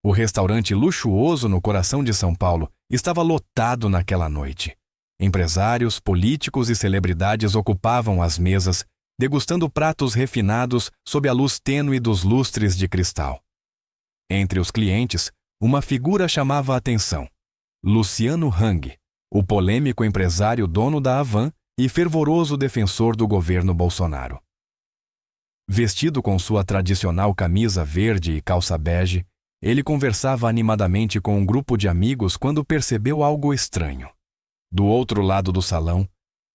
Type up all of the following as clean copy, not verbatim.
O restaurante luxuoso no coração de São Paulo estava lotado naquela noite. Empresários, políticos e celebridades ocupavam as mesas, degustando pratos refinados sob a luz tênue dos lustres de cristal. Entre os clientes, uma figura chamava a atenção: Luciano Hang, o polêmico empresário dono da Havan e fervoroso defensor do governo Bolsonaro. Vestido com sua tradicional camisa verde e calça bege, ele conversava animadamente com um grupo de amigos quando percebeu algo estranho. Do outro lado do salão,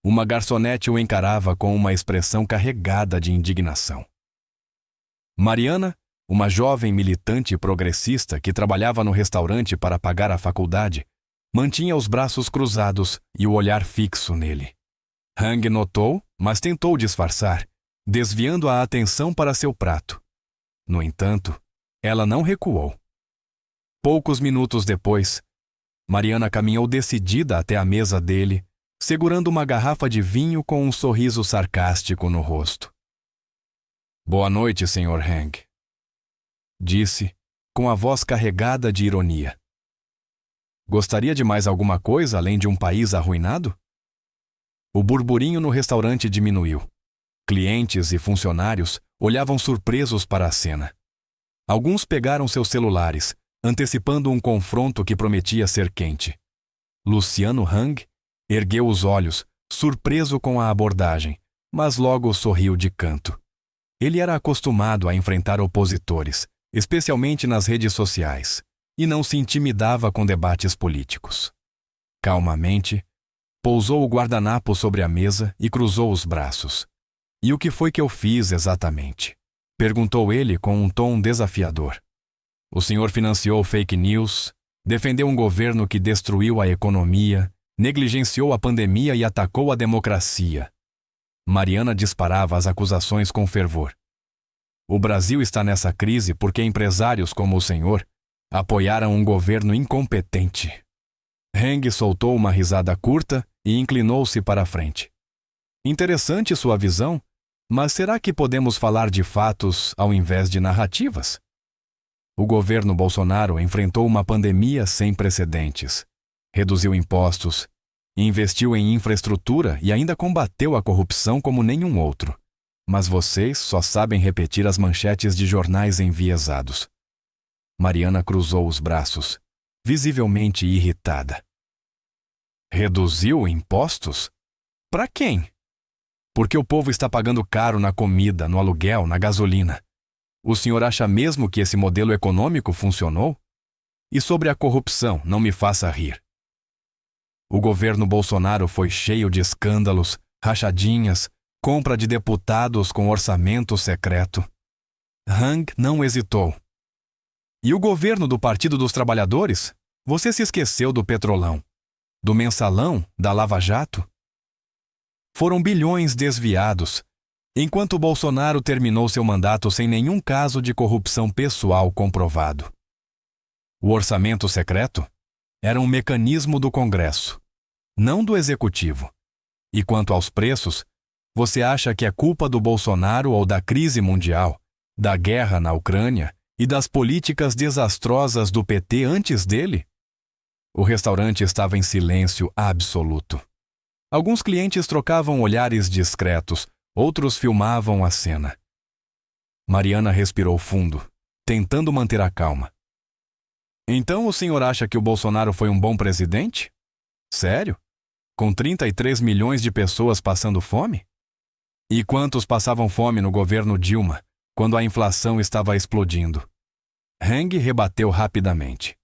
uma garçonete o encarava com uma expressão carregada de indignação. Mariana, uma jovem militante progressista que trabalhava no restaurante para pagar a faculdade, mantinha os braços cruzados e o olhar fixo nele. Hang notou, mas tentou disfarçar, desviando a atenção para seu prato. No entanto, ela não recuou. Poucos minutos depois, Mariana caminhou decidida até a mesa dele, segurando uma garrafa de vinho com um sorriso sarcástico no rosto. "Boa noite, Sr. Hang", disse, com a voz carregada de ironia. "Gostaria de mais alguma coisa além de um país arruinado?" O burburinho no restaurante diminuiu. Clientes e funcionários olhavam surpresos para a cena. Alguns pegaram seus celulares, antecipando um confronto que prometia ser quente. Luciano Hang ergueu os olhos, surpreso com a abordagem, mas logo sorriu de canto. Ele era acostumado a enfrentar opositores, especialmente nas redes sociais, e não se intimidava com debates políticos. Calmamente, pousou o guardanapo sobre a mesa e cruzou os braços. "E o que foi que eu fiz exatamente?" perguntou ele com um tom desafiador. "O senhor financiou fake news, defendeu um governo que destruiu a economia, negligenciou a pandemia e atacou a democracia." Mariana disparava as acusações com fervor. "O Brasil está nessa crise porque empresários como o senhor apoiaram um governo incompetente." Hang soltou uma risada curta e inclinou-se para a frente. "Interessante sua visão, mas será que podemos falar de fatos ao invés de narrativas? O governo Bolsonaro enfrentou uma pandemia sem precedentes, reduziu impostos, investiu em infraestrutura e ainda combateu a corrupção como nenhum outro. Mas vocês só sabem repetir as manchetes de jornais enviesados." Mariana cruzou os braços, visivelmente irritada. "Reduziu impostos? Para quem? Porque o povo está pagando caro na comida, no aluguel, na gasolina. O senhor acha mesmo que esse modelo econômico funcionou? E sobre a corrupção, não me faça rir. O governo Bolsonaro foi cheio de escândalos, rachadinhas, compra de deputados com orçamento secreto." Hang não hesitou. "E o governo do Partido dos Trabalhadores? Você se esqueceu do Petrolão, do Mensalão, da Lava Jato? Foram bilhões desviados, enquanto Bolsonaro terminou seu mandato sem nenhum caso de corrupção pessoal comprovado. O orçamento secreto era um mecanismo do Congresso, não do Executivo. E quanto aos preços, você acha que é culpa do Bolsonaro ou da crise mundial, da guerra na Ucrânia e das políticas desastrosas do PT antes dele?" O restaurante estava em silêncio absoluto. Alguns clientes trocavam olhares discretos, outros filmavam a cena. Mariana respirou fundo, tentando manter a calma. "Então o senhor acha que o Bolsonaro foi um bom presidente? Sério? Com 33 milhões de pessoas passando fome? E quantos passavam fome no governo Dilma, quando a inflação estava explodindo?" Hang rebateu rapidamente.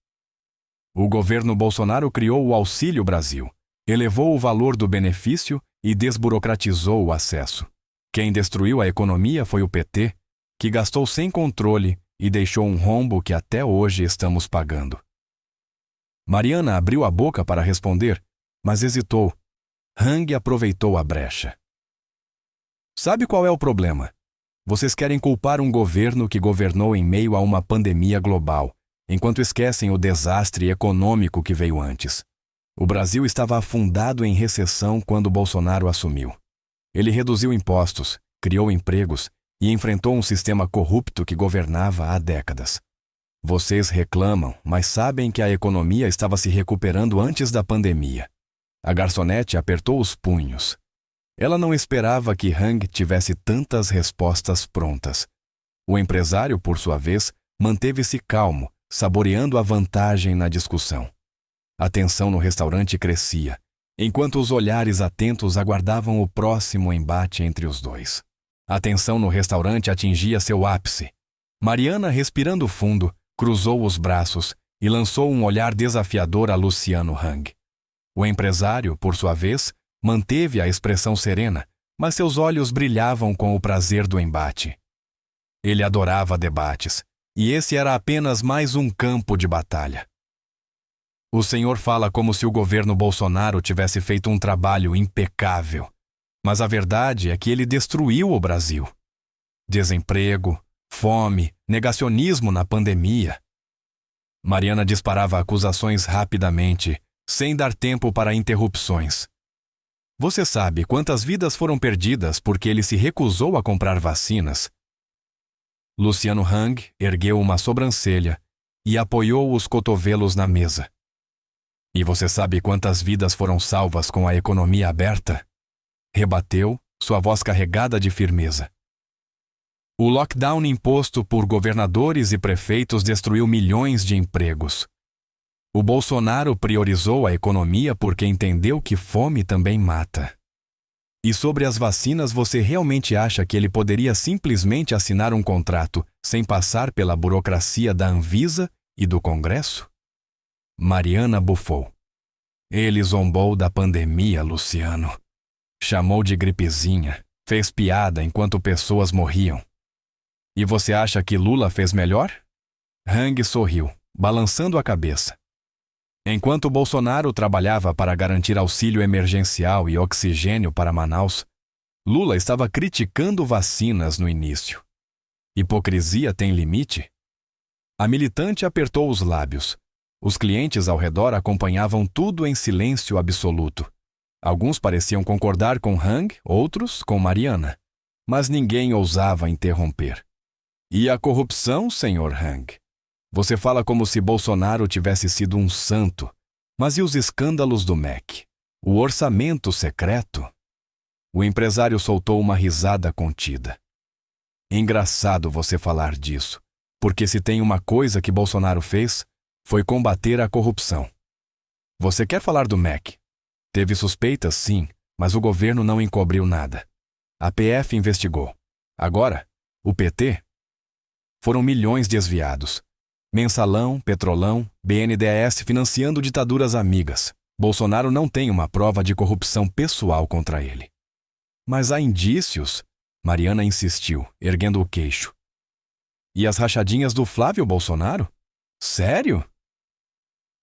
"O governo Bolsonaro criou o Auxílio Brasil, elevou o valor do benefício e desburocratizou o acesso. Quem destruiu a economia foi o PT, que gastou sem controle e deixou um rombo que até hoje estamos pagando." Mariana abriu a boca para responder, mas hesitou. Hang aproveitou a brecha. "Sabe qual é o problema? Vocês querem culpar um governo que governou em meio a uma pandemia global, enquanto esquecem o desastre econômico que veio antes. O Brasil estava afundado em recessão quando Bolsonaro assumiu. Ele reduziu impostos, criou empregos e enfrentou um sistema corrupto que governava há décadas. Vocês reclamam, mas sabem que a economia estava se recuperando antes da pandemia. A garçonete apertou os punhos. Ela não esperava que Hang tivesse tantas respostas prontas. O empresário, por sua vez, manteve-se calmo, saboreando a vantagem na discussão. A tensão no restaurante crescia, enquanto os olhares atentos aguardavam o próximo embate entre os dois. A tensão no restaurante atingia seu ápice. Mariana, respirando fundo, cruzou os braços e lançou um olhar desafiador a Luciano Hang. O empresário, por sua vez, manteve a expressão serena, mas seus olhos brilhavam com o prazer do embate. Ele adorava debates, e esse era apenas mais um campo de batalha. O senhor fala como se o governo Bolsonaro tivesse feito um trabalho impecável, mas a verdade é que ele destruiu o Brasil. Desemprego, fome, negacionismo na pandemia. Mariana disparava acusações rapidamente, sem dar tempo para interrupções. Você sabe quantas vidas foram perdidas porque ele se recusou a comprar vacinas? Luciano Hang ergueu uma sobrancelha e apoiou os cotovelos na mesa. E você sabe quantas vidas foram salvas com a economia aberta? Rebateu, sua voz carregada de firmeza. O lockdown imposto por governadores e prefeitos destruiu milhões de empregos. O Bolsonaro priorizou a economia porque entendeu que fome também mata. E sobre as vacinas, você realmente acha que ele poderia simplesmente assinar um contrato sem passar pela burocracia da Anvisa e do Congresso? Mariana bufou. Ele zombou da pandemia, Luciano. Chamou de gripezinha, fez piada enquanto pessoas morriam. E você acha que Lula fez melhor? Hang sorriu, balançando a cabeça. Enquanto Bolsonaro trabalhava para garantir auxílio emergencial e oxigênio para Manaus, Lula estava criticando vacinas no início. Hipocrisia tem limite? A militante apertou os lábios. Os clientes ao redor acompanhavam tudo em silêncio absoluto. Alguns pareciam concordar com Hang, outros com Mariana. Mas ninguém ousava interromper. E a corrupção, senhor Hang? Você fala como se Bolsonaro tivesse sido um santo. Mas e os escândalos do MEC? O orçamento secreto? O empresário soltou uma risada contida. Engraçado você falar disso, porque se tem uma coisa que Bolsonaro fez, foi combater a corrupção. Você quer falar do MEC? Teve suspeitas, sim, mas o governo não encobriu nada. A PF investigou. Agora, o PT? Foram milhões desviados. Mensalão, Petrolão, BNDES financiando ditaduras amigas. Bolsonaro não tem uma prova de corrupção pessoal contra ele. Mas há indícios, Mariana insistiu, erguendo o queixo. E as rachadinhas do Flávio Bolsonaro? Sério?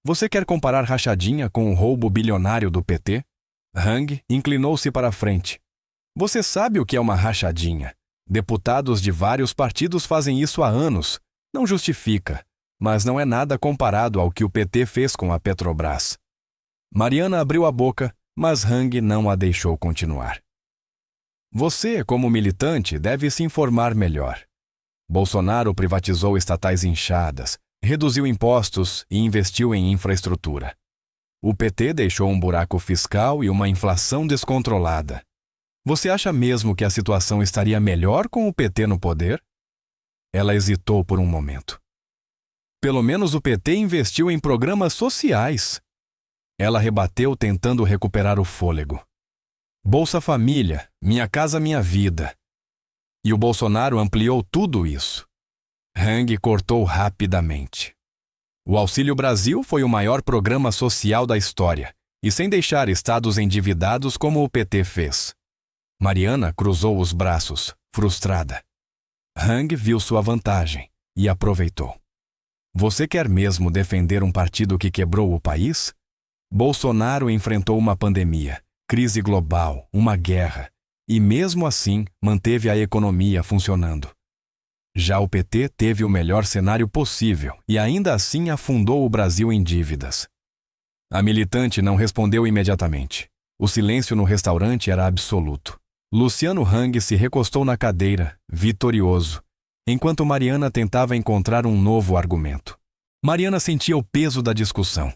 Você quer comparar rachadinha com o roubo bilionário do PT? Hang inclinou-se para a frente. Você sabe o que é uma rachadinha. Deputados de vários partidos fazem isso há anos. Não justifica, mas não é nada comparado ao que o PT fez com a Petrobras. Mariana abriu a boca, mas Hang não a deixou continuar. Você, como militante, deve se informar melhor. Bolsonaro privatizou estatais inchadas, reduziu impostos e investiu em infraestrutura. O PT deixou um buraco fiscal e uma inflação descontrolada. Você acha mesmo que a situação estaria melhor com o PT no poder? Ela hesitou por um momento. Pelo menos o PT investiu em programas sociais. Ela rebateu tentando recuperar o fôlego. Bolsa Família, Minha Casa Minha Vida. E o Bolsonaro ampliou tudo isso. Hang cortou rapidamente. O Auxílio Brasil foi o maior programa social da história, e sem deixar estados endividados como o PT fez. Mariana cruzou os braços, frustrada. Hang viu sua vantagem e aproveitou. Você quer mesmo defender um partido que quebrou o país? Bolsonaro enfrentou uma pandemia, crise global, uma guerra, e mesmo assim manteve a economia funcionando. Já o PT teve o melhor cenário possível e ainda assim afundou o Brasil em dívidas. A militante não respondeu imediatamente. O silêncio no restaurante era absoluto. Luciano Hang se recostou na cadeira, vitorioso, enquanto Mariana tentava encontrar um novo argumento. Mariana sentia o peso da discussão.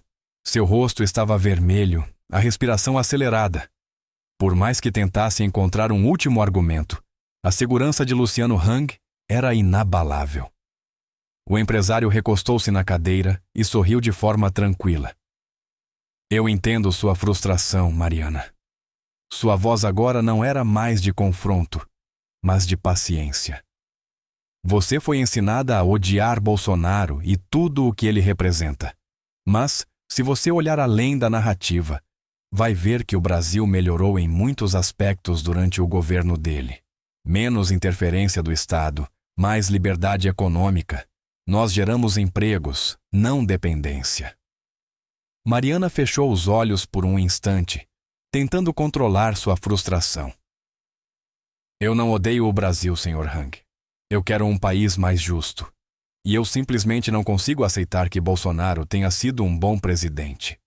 Seu rosto estava vermelho, a respiração acelerada. Por mais que tentasse encontrar um último argumento, a segurança de Luciano Hang era inabalável. O empresário recostou-se na cadeira e sorriu de forma tranquila. Eu entendo sua frustração, Mariana. Sua voz agora não era mais de confronto, mas de paciência. Você foi ensinada a odiar Bolsonaro e tudo o que ele representa. Mas, se você olhar além da narrativa, vai ver que o Brasil melhorou em muitos aspectos durante o governo dele. Menos interferência do Estado, mais liberdade econômica. Nós geramos empregos, não dependência. Mariana fechou os olhos por um instante, tentando controlar sua frustração. Eu não odeio o Brasil, Sr. Hang. Eu quero um país mais justo. E eu simplesmente não consigo aceitar que Bolsonaro tenha sido um bom presidente.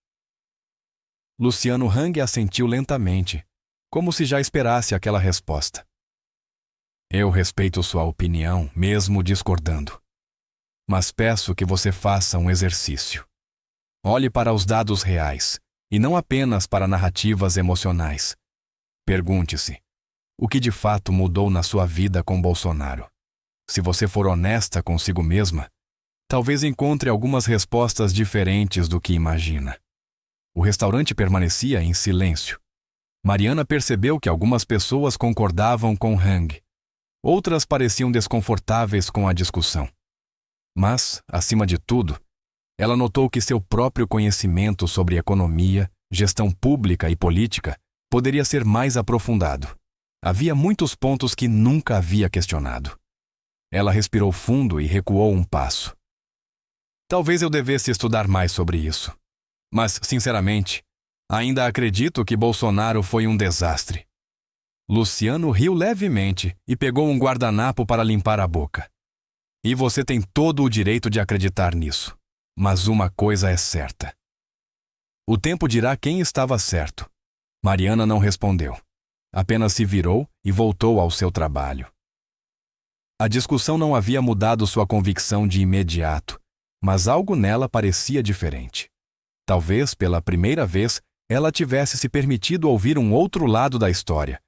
Luciano Hang assentiu lentamente, como se já esperasse aquela resposta. Eu respeito sua opinião, mesmo discordando. Mas peço que você faça um exercício. Olhe para os dados reais, e não apenas para narrativas emocionais. Pergunte-se, o que de fato mudou na sua vida com Bolsonaro? Se você for honesta consigo mesma, talvez encontre algumas respostas diferentes do que imagina. O restaurante permanecia em silêncio. Mariana percebeu que algumas pessoas concordavam com Hang. Outras pareciam desconfortáveis com a discussão. Mas, acima de tudo, ela notou que seu próprio conhecimento sobre economia, gestão pública e política poderia ser mais aprofundado. Havia muitos pontos que nunca havia questionado. Ela respirou fundo e recuou um passo. Talvez eu devesse estudar mais sobre isso. Mas, sinceramente, ainda acredito que Bolsonaro foi um desastre. Luciano riu levemente e pegou um guardanapo para limpar a boca. E você tem todo o direito de acreditar nisso. Mas uma coisa é certa. O tempo dirá quem estava certo. Mariana não respondeu. Apenas se virou e voltou ao seu trabalho. A discussão não havia mudado sua convicção de imediato, mas algo nela parecia diferente. Talvez, pela primeira vez, ela tivesse se permitido ouvir um outro lado da história,